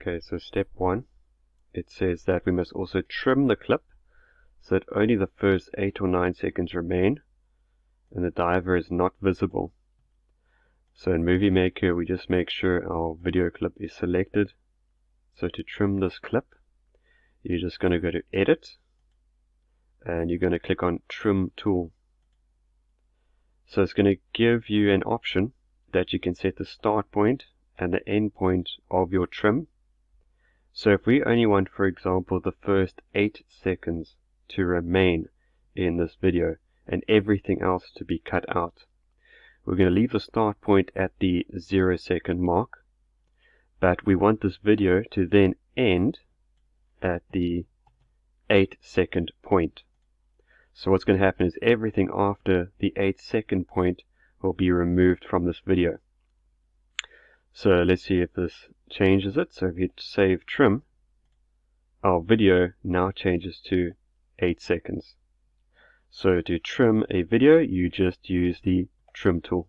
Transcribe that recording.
Okay, so step 1, it says that we must also trim the clip so that only the first 8 or 9 seconds remain and the diver is not visible. So in Movie Maker we just make sure our video clip is selected. So to trim this clip, you're just going to go to Edit and you're going to click on Trim Tool. So it's going to give you an option that you can set the start point and the end point of your trim. So if we only want, for example, the first 8 seconds to remain in this video and everything else to be cut out, we're going to leave the start point at the 0-second mark, but we want this video to then end at the 8-second point. So what's going to happen is everything after the 8-second point will be removed from this video. So let's see if this changes it. So if you save trim, our video now changes to 8 seconds. So to trim a video, you just use the trim tool.